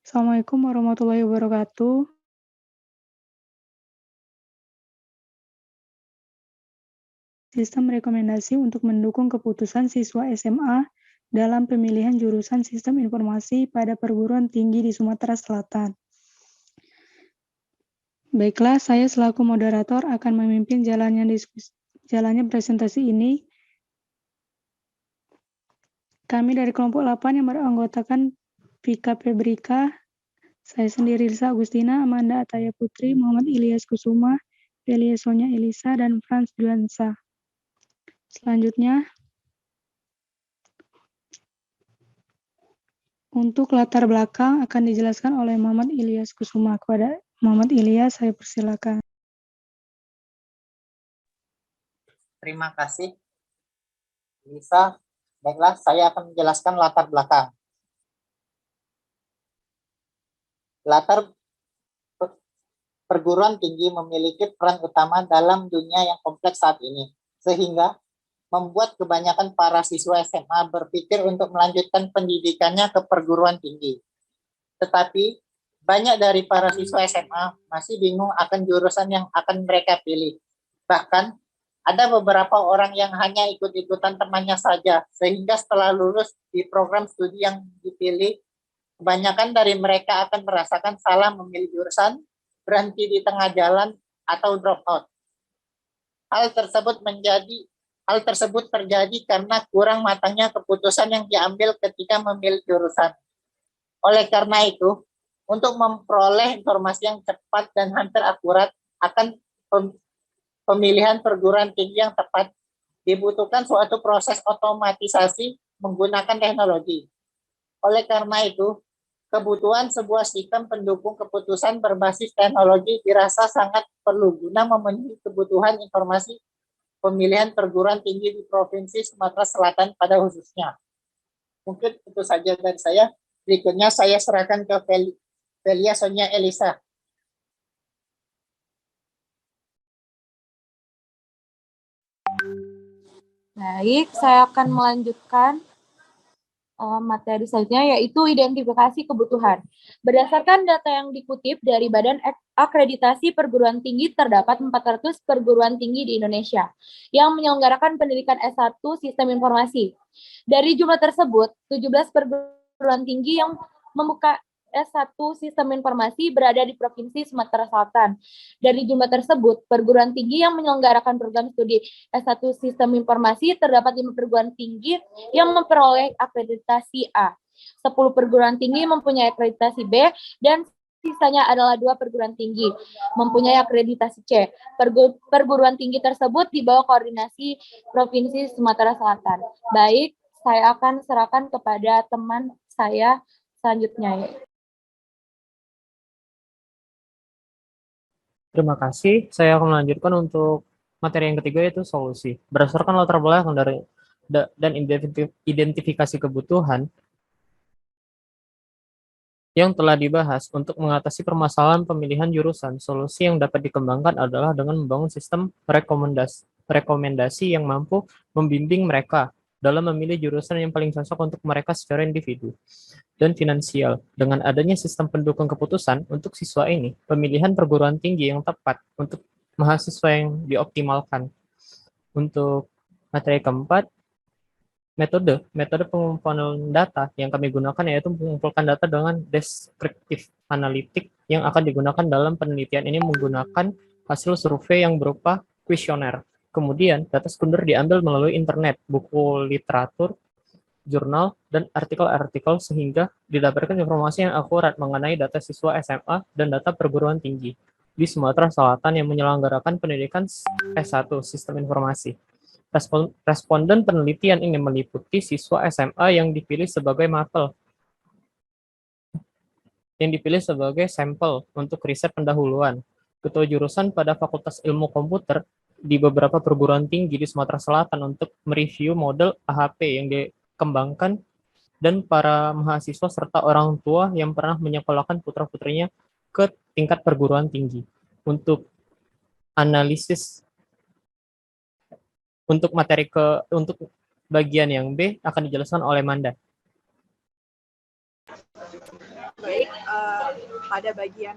Assalamualaikum warahmatullahi wabarakatuh. Sistem rekomendasi untuk mendukung keputusan siswa SMA dalam pemilihan jurusan Sistem Informasi pada perguruan tinggi di Sumatera Selatan. Baiklah, saya selaku moderator akan memimpin jalannya presentasi ini. Kami dari kelompok 8 yang beranggotakan Vika Febrika, saya sendiri Lisa Agustina, Amanda Ataya Putri, Muhammad Ilyas Kusuma, Velia Sonya Elisa, dan Frans Duansa. Selanjutnya, untuk latar belakang akan dijelaskan oleh Muhammad Ilyas Kusuma. Kepada Muhammad Ilyas, saya persilakan. Terima kasih, Lisa. Baiklah, saya akan menjelaskan latar belakang. Latar perguruan tinggi memiliki peran utama dalam dunia yang kompleks saat ini, sehingga membuat kebanyakan para siswa SMA berpikir untuk melanjutkan pendidikannya ke perguruan tinggi. Tetapi, banyak dari para siswa SMA masih bingung akan jurusan yang akan mereka pilih. Bahkan, ada beberapa orang yang hanya ikut-ikutan temannya saja, sehingga setelah lulus di program studi yang dipilih, kebanyakan dari mereka akan merasakan salah memilih jurusan, berhenti di tengah jalan, atau drop out. Hal tersebut terjadi karena kurang matangnya keputusan yang diambil ketika memilih jurusan. Oleh karena itu, untuk memperoleh informasi yang cepat dan hampir akurat akan pemilihan perguruan tinggi yang tepat, dibutuhkan suatu proses otomatisasi menggunakan teknologi. Oleh karena itu, kebutuhan sebuah sistem pendukung keputusan berbasis teknologi dirasa sangat perlu guna memenuhi kebutuhan informasi pemilihan perguruan tinggi di Provinsi Sumatera Selatan pada khususnya. Mungkin itu saja dari saya. Berikutnya saya serahkan ke Velia Sonya Elisa. Baik, saya akan melanjutkan materi selanjutnya, yaitu identifikasi kebutuhan. Berdasarkan data yang dikutip dari Badan Akreditasi Perguruan Tinggi, terdapat 400 perguruan tinggi di Indonesia yang menyelenggarakan pendidikan S1 Sistem Informasi. Dari jumlah tersebut, 17 perguruan tinggi yang membuka S1 Sistem Informasi berada di Provinsi Sumatera Selatan. Dari jumlah tersebut, perguruan tinggi yang menyelenggarakan program studi S1 Sistem Informasi terdapat 5 perguruan tinggi yang memperoleh akreditasi A. 10 perguruan tinggi mempunyai akreditasi B, dan sisanya adalah 2 perguruan tinggi mempunyai akreditasi C. Perguruan tinggi tersebut di bawah koordinasi Provinsi Sumatera Selatan. Baik, saya akan serahkan kepada teman saya selanjutnya. Terima kasih. Saya akan melanjutkan untuk materi yang ketiga, yaitu solusi. Berdasarkan latar belakang dan identifikasi kebutuhan yang telah dibahas untuk mengatasi permasalahan pemilihan jurusan, solusi yang dapat dikembangkan adalah dengan membangun sistem rekomendasi yang mampu membimbing mereka dalam memilih jurusan yang paling cocok untuk mereka secara individu dan finansial. Dengan adanya sistem pendukung keputusan untuk siswa ini, pemilihan perguruan tinggi yang tepat untuk mahasiswa yang dioptimalkan. Untuk materi keempat, metode pengumpulan data yang kami gunakan yaitu mengumpulkan data dengan deskriptif analitik yang akan digunakan dalam penelitian ini menggunakan hasil survei yang berupa kuesioner. Kemudian, data sekunder diambil melalui internet, buku literatur, jurnal, dan artikel-artikel sehingga didapatkan informasi yang akurat mengenai data siswa SMA dan data perguruan tinggi di Sumatera Selatan yang menyelenggarakan pendidikan S1 Sistem Informasi. Responden penelitian ini meliputi siswa SMA yang dipilih sebagai sampel untuk riset pendahuluan. Ketua jurusan pada Fakultas Ilmu Komputer di beberapa perguruan tinggi di Sumatera Selatan untuk mereview model AHP yang dikembangkan, dan para mahasiswa serta orang tua yang pernah menyekolahkan putra-putrinya ke tingkat perguruan tinggi. Untuk analisis untuk bagian yang B akan dijelaskan oleh Manda. Baik, pada bagian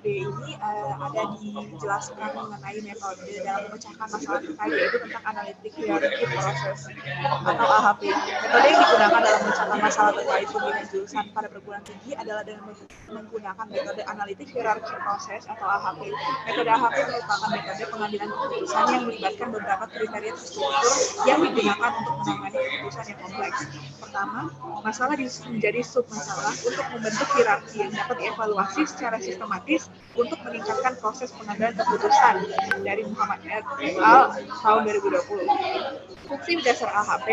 D ini ada dijelaskan mengenai metode dalam memecahkan masalah terkait, yaitu tentang analitik hierarchy proses atau AHP. Metode yang digunakan dalam memecahkan masalah terkait pemilihan jurusan pada perguruan tinggi adalah dengan menggunakan metode analitik hierarchy proses atau AHP. Metode AHP merupakan metode pengambilan keputusan yang melibatkan beberapa kriteria terstruktur yang digunakan untuk menangani keputusan yang kompleks. Pertama, masalah menjadi submasalah untuk membentuk hierarki yang dapat dievaluasi secara sistematis untuk meningkatkan proses pengambilan keputusan dari Muhammad et al. Tahun 2020. Fungsi dasar AHP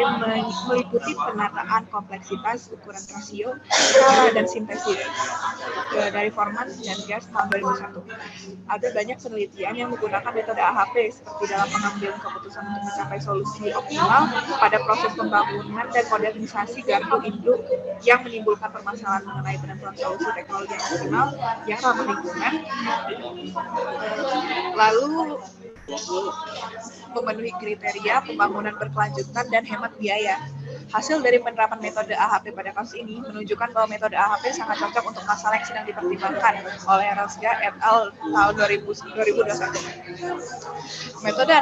meliputi penataan kompleksitas, ukuran rasio, skala, dan sintesis dari Forman dan Gas tahun 2001. Ada banyak penelitian yang menggunakan metode AHP seperti dalam pengambilan keputusan untuk mencapai solusi optimal pada proses pembangunan dan modernisasi gardu induk yang menimbulkan permasalahan mengenai penentuan solusi teknologi yang optimal yang ramah lingkungan, lalu memenuhi kriteria pembangunan berkelanjutan dan hemat biaya. Hasil dari penerapan metode AHP pada kasus ini menunjukkan bahwa metode AHP sangat cocok untuk masalah yang sedang dipertimbangkan oleh Rasga et al. Tahun 2021. Metode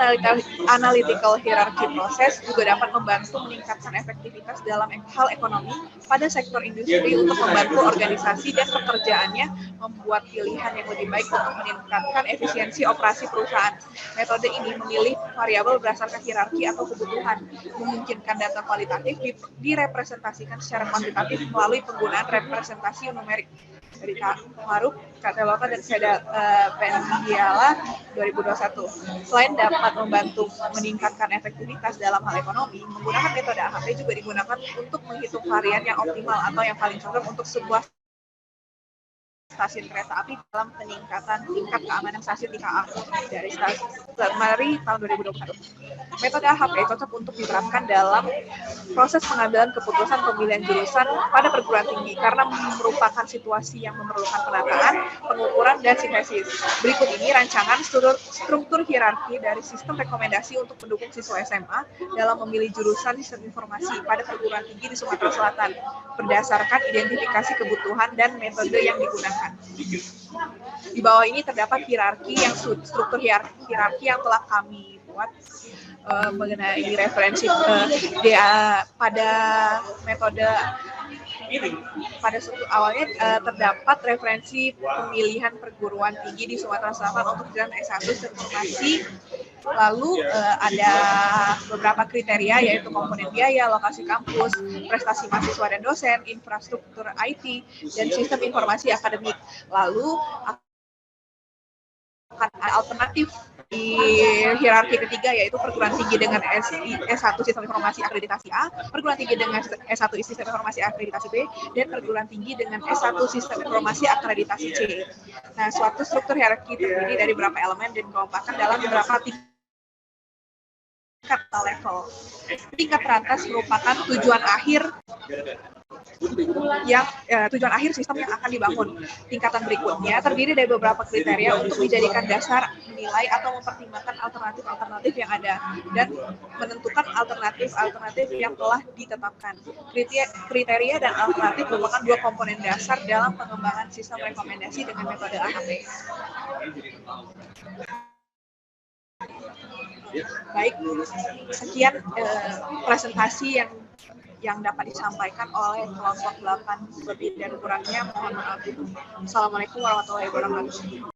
analytical hierarchy process juga dapat membantu meningkatkan efektivitas dalam hal ekonomi pada sektor industri untuk membantu organisasi dan pekerjaannya membuat pilihan yang lebih baik untuk meningkatkan efisiensi operasi perusahaan. Metode ini memilih variabel berdasarkan hierarki atau kebutuhan, memungkinkan data kualitatif direpresentasikan secara kuantitatif melalui penggunaan representasi numerik. Dari Maruk, Kateloka, dan Seda Pendiala 2021. Selain dapat membantu meningkatkan efektivitas dalam hal ekonomi, menggunakan metode AHP juga digunakan untuk menghitung varian yang optimal atau yang paling cocok untuk sebuah stasiun kereta api dalam peningkatan tingkat keamanan stasiun IKA dari Mari tahun 2021. Metode AHP cocok untuk diterapkan dalam proses pengambilan keputusan pemilihan jurusan pada perguruan tinggi karena merupakan situasi yang memerlukan penataan, pengukuran, dan sintesis. Berikut ini rancangan struktur hierarki dari sistem rekomendasi untuk mendukung siswa SMA dalam memilih jurusan sistem informasi pada perguruan tinggi di Sumatera Selatan berdasarkan identifikasi kebutuhan dan metode yang digunakan. Di bawah ini terdapat struktur hierarki yang telah kami buat mengenai referensi pada metode ini. Pada awalnya terdapat referensi pemilihan perguruan tinggi di Sumatera Selatan untuk jenjang S1 informasi. Lalu ada beberapa kriteria yaitu komponen biaya, lokasi kampus, prestasi mahasiswa dan dosen, infrastruktur IT, dan sistem informasi akademik. Lalu akan ada alternatif di hierarki ketiga yaitu perguruan tinggi dengan S1 sistem informasi akreditasi A, perguruan tinggi dengan S1 sistem informasi akreditasi B, dan perguruan tinggi dengan S1 sistem informasi akreditasi C. Nah, suatu struktur hierarki terdiri dari beberapa elemen dan dikelompokkan dalam beberapa tingkat level. Tingkat teratas merupakan tujuan akhir sistem yang akan dibangun. Tingkatan berikutnya terdiri dari beberapa kriteria untuk dijadikan dasar menilai atau mempertimbangkan alternatif-alternatif yang ada dan menentukan alternatif yang telah ditetapkan. Kriteria dan alternatif merupakan dua komponen dasar dalam pengembangan sistem rekomendasi dengan metode AHP. Baik, sekian presentasi yang dapat disampaikan oleh kelompok 8, lebih dan kurangnya mohon maaf. Assalamualaikum warahmatullahi wabarakatuh.